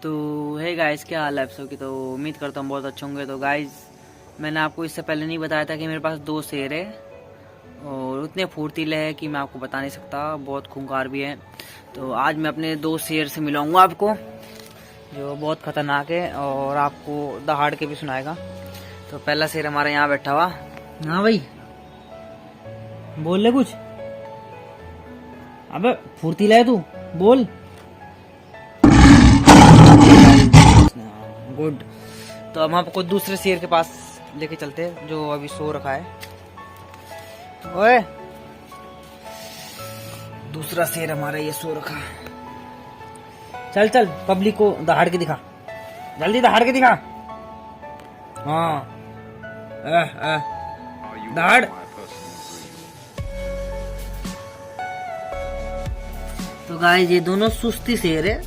तो hey guys, क्या हाल है आप सबकी। तो उम्मीद करता हूँ बहुत अच्छे होंगे। तो गाइस, मैंने आपको इससे पहले नहीं बताया था कि मेरे पास 2 शेर है और उतने फुर्तीले हैं कि मैं आपको बता नहीं सकता, बहुत खूंखार भी है। तो आज मैं अपने 2 शेर से मिलाऊंगा आपको, जो बहुत खतरनाक है और आपको दहाड़ के भी सुनाएगा। तो पहला शेर हमारा यहाँ बैठा हुआ। हाँ भाई, बोल ले कुछ। अबे फुर्तीला है तू, बोल। गुड। तो हम आपको दूसरे शेर के पास लेके चलते हैं, जो अभी सो रखा है। ओए, दूसरा शेर हमारा ये सो रखा है। चल चल, पब्लिक को दहाड़ के दिखा, जल्दी दहाड़ के दिखा। हाँ, दहाड़। तो गाइस, ये दोनों सुस्ती शेर है,